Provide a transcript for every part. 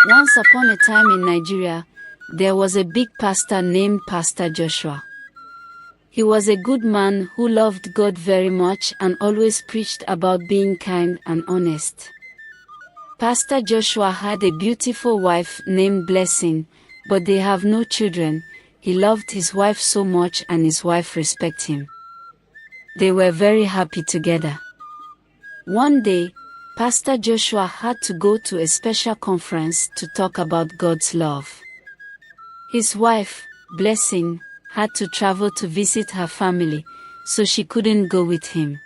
Once upon a time in Nigeria, there was a big pastor named Pastor Joshua. He was a good man who loved God very much and always preached about being kind and honest. Pastor Joshua had a beautiful wife named Blessing, but they have no children. He loved his wife so much and his wife respected him. They were very happy together. One day, Pastor Joshua had to go to a special conference to talk about God's love. His wife, Blessing, had to travel to visit her family, so she couldn't go with him.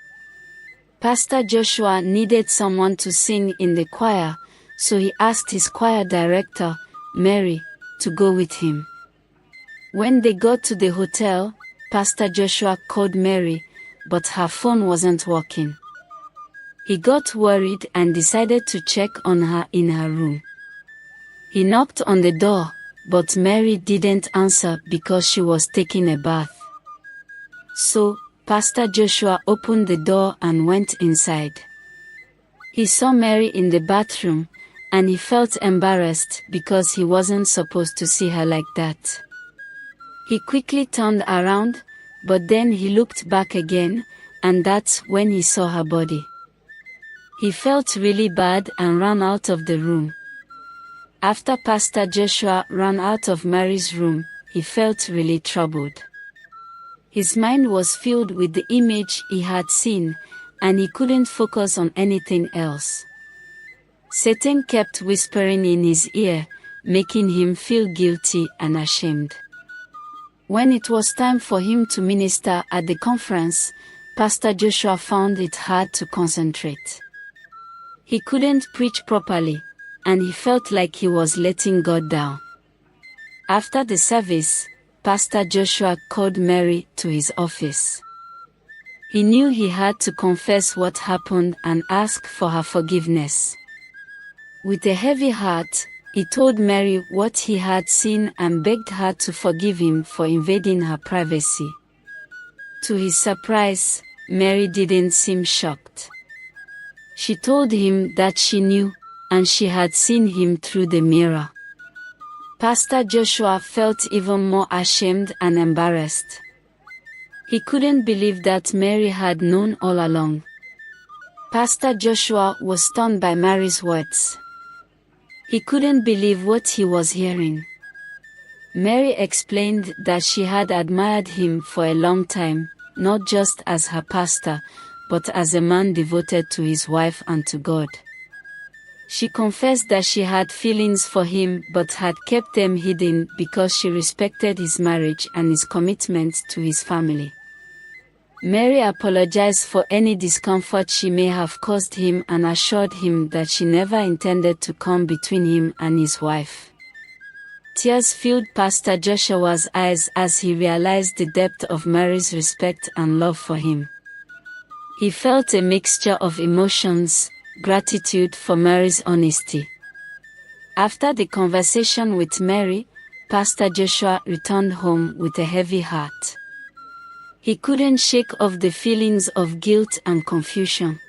Pastor Joshua needed someone to sing in the choir, so he asked his choir director, Mary, to go with him. When they got to the hotel, Pastor Joshua called Mary, but her phone wasn't working. He got worried and decided to check on her in her room. He knocked on the door, but Mary didn't answer because she was taking a bath. So, Pastor Joshua opened the door and went inside. He saw Mary in the bathroom, and he felt embarrassed because he wasn't supposed to see her like that. He quickly turned around, but then he looked back again, and that's when he saw her body. He felt really bad and ran out of the room. After Pastor Joshua ran out of Mary's room, he felt really troubled. His mind was filled with the image he had seen, and he couldn't focus on anything else. Satan kept whispering in his ear, making him feel guilty and ashamed. When it was time for him to minister at the conference, Pastor Joshua found it hard to concentrate. He couldn't preach properly, and he felt like he was letting God down. After the service, Pastor Joshua called Mary to his office. He knew he had to confess what happened and ask for her forgiveness. With a heavy heart, he told Mary what he had seen and begged her to forgive him for invading her privacy. To his surprise, Mary didn't seem shocked. She told him that she knew, and she had seen him through the mirror. Pastor Joshua felt even more ashamed and embarrassed. He couldn't believe that Mary had known all along. Pastor Joshua was stunned by Mary's words. He couldn't believe what he was hearing. Mary explained that she had admired him for a long time, not just as her pastor, but as a man devoted to his wife and to God. She confessed that she had feelings for him but had kept them hidden because she respected his marriage and his commitment to his family. Mary apologized for any discomfort she may have caused him and assured him that she never intended to come between him and his wife. Tears filled Pastor Joshua's eyes as he realized the depth of Mary's respect and love for him. He felt a mixture of emotions, gratitude for Mary's honesty. After the conversation with Mary, Pastor Joshua returned home with a heavy heart. He couldn't shake off the feelings of guilt and confusion.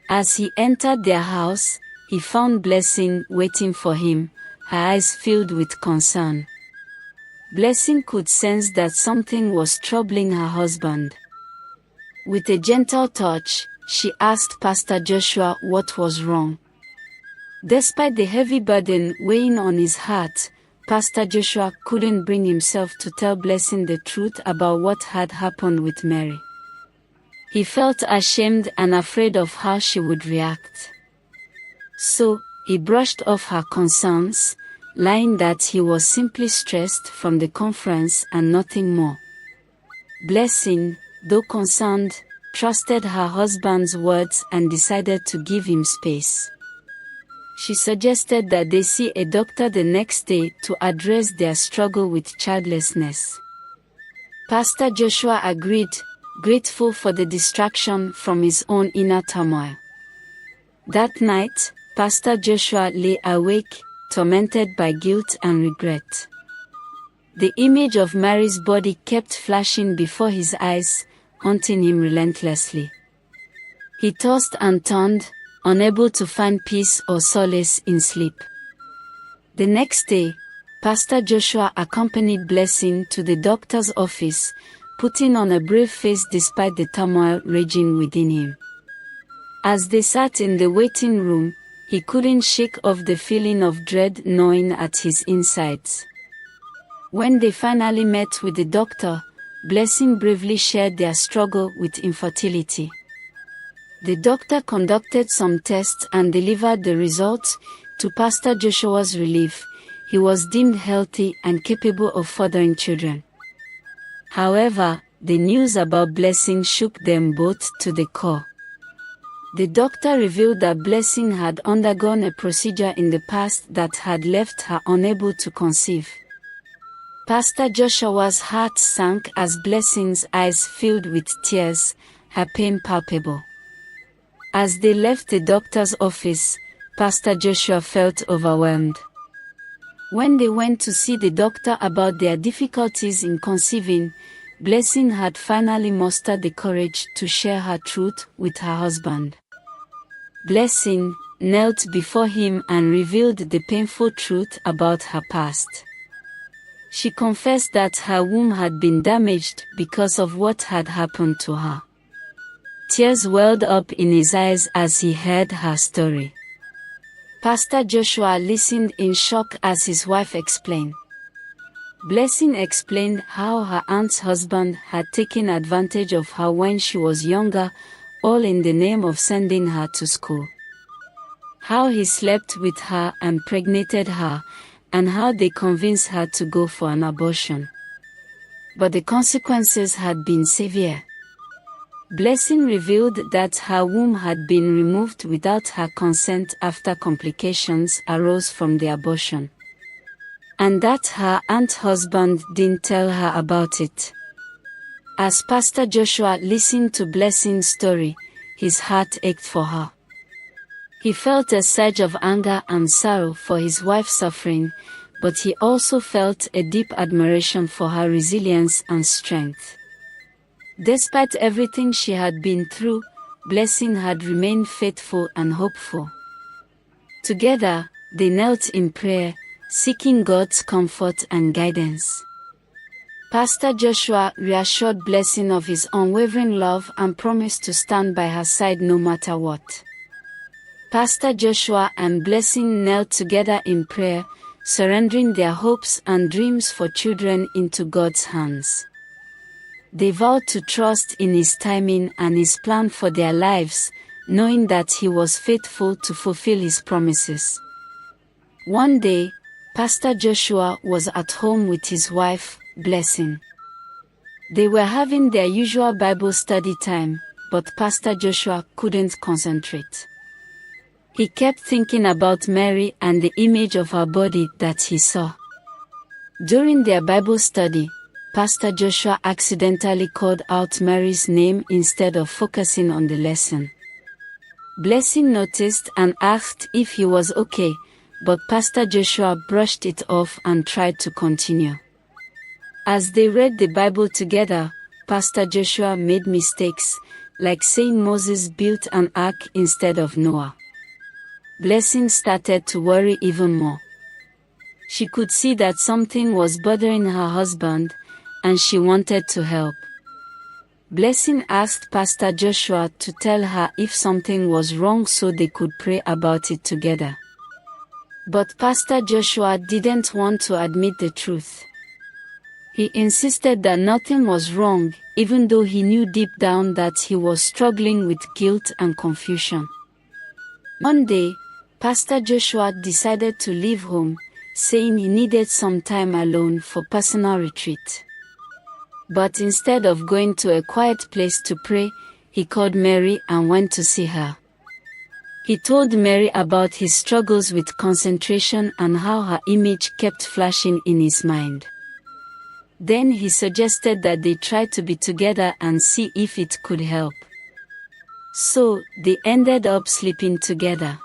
As he entered their house, he found Blessing waiting for him, her eyes filled with concern. Blessing could sense that something was troubling her husband. With a gentle touch, she asked Pastor Joshua what was wrong. Despite the heavy burden weighing on his heart, Pastor Joshua couldn't bring himself to tell Blessing the truth about what had happened with Mary. He felt ashamed and afraid of how she would react. So, he brushed off her concerns, lying that he was simply stressed from the conference and nothing more. Blessing, though concerned, trusted her husband's words and decided to give him space. She suggested that they see a doctor the next day to address their struggle with childlessness. Pastor Joshua agreed, grateful for the distraction from his own inner turmoil. That night, Pastor Joshua lay awake, tormented by guilt and regret. The image of Mary's body kept flashing before his eyes, haunting him relentlessly. He tossed and turned, unable to find peace or solace in sleep. The next day, Pastor Joshua accompanied Blessing to the doctor's office, putting on a brave face despite the turmoil raging within him. As they sat in the waiting room, he couldn't shake off the feeling of dread gnawing at his insides. When they finally met with the doctor, Blessing bravely shared their struggle with infertility. The doctor conducted some tests and delivered the results. To Pastor Joshua's relief, he was deemed healthy and capable of fathering children. However, the news about Blessing shook them both to the core. The doctor revealed that Blessing had undergone a procedure in the past that had left her unable to conceive. Pastor Joshua's heart sank as Blessing's eyes filled with tears, her pain palpable. As they left the doctor's office, Pastor Joshua felt overwhelmed. When they went to see the doctor about their difficulties in conceiving, Blessing had finally mustered the courage to share her truth with her husband. Blessing knelt before him and revealed the painful truth about her past. She confessed that her womb had been damaged because of what had happened to her. Tears welled up in his eyes as he heard her story. Pastor Joshua listened in shock as his wife explained. Blessing explained how her aunt's husband had taken advantage of her when she was younger, all in the name of sending her to school. How he slept with her and impregnated her, and how they convinced her to go for an abortion. But the consequences had been severe. Blessing revealed that her womb had been removed without her consent after complications arose from the abortion, and that her aunt's husband didn't tell her about it. As Pastor Joshua listened to Blessing's story, his heart ached for her. He felt a surge of anger and sorrow for his wife's suffering, but he also felt a deep admiration for her resilience and strength. Despite everything she had been through, Blessing had remained faithful and hopeful. Together, they knelt in prayer, seeking God's comfort and guidance. Pastor Joshua reassured Blessing of his unwavering love and promised to stand by her side no matter what. Pastor Joshua and Blessing knelt together in prayer, surrendering their hopes and dreams for children into God's hands. They vowed to trust in His timing and His plan for their lives, knowing that He was faithful to fulfill His promises. One day, Pastor Joshua was at home with his wife, Blessing. They were having their usual Bible study time, but Pastor Joshua couldn't concentrate. He kept thinking about Mary and the image of her body that he saw. During their Bible study, Pastor Joshua accidentally called out Mary's name instead of focusing on the lesson. Blessing noticed and asked if he was okay, but Pastor Joshua brushed it off and tried to continue. As they read the Bible together, Pastor Joshua made mistakes, like saying Moses built an ark instead of Noah. Blessing started to worry even more. She could see that something was bothering her husband, and she wanted to help. Blessing asked Pastor Joshua to tell her if something was wrong so they could pray about it together. But Pastor Joshua didn't want to admit the truth. He insisted that nothing was wrong, even though he knew deep down that he was struggling with guilt and confusion. One day, Pastor Joshua decided to leave home, saying he needed some time alone for personal retreat. But instead of going to a quiet place to pray, he called Mary and went to see her. He told Mary about his struggles with concentration and how her image kept flashing in his mind. Then he suggested that they try to be together and see if it could help. So, they ended up sleeping together.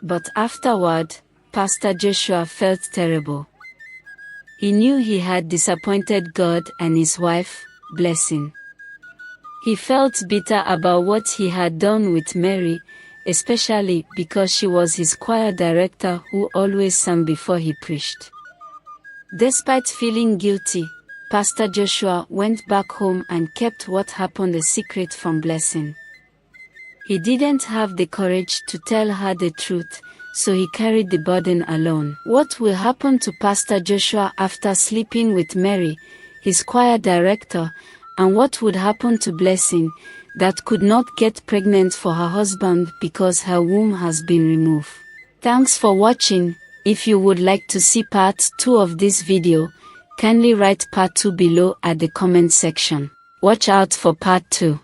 But afterward, Pastor Joshua felt terrible. He knew he had disappointed God and his wife, Blessing. He felt bitter about what he had done with Mary, especially because she was his choir director who always sang before he preached. Despite feeling guilty, Pastor Joshua went back home and kept what happened a secret from Blessing. He didn't have the courage to tell her the truth, so he carried the burden alone. What will happen to Pastor Joshua after sleeping with Mary, his choir director, and what would happen to Blessing, that could not get pregnant for her husband because her womb has been removed? Thanks for watching. If you would like to see part 2 of this video, kindly write part 2 below at the comment section. Watch out for part 2.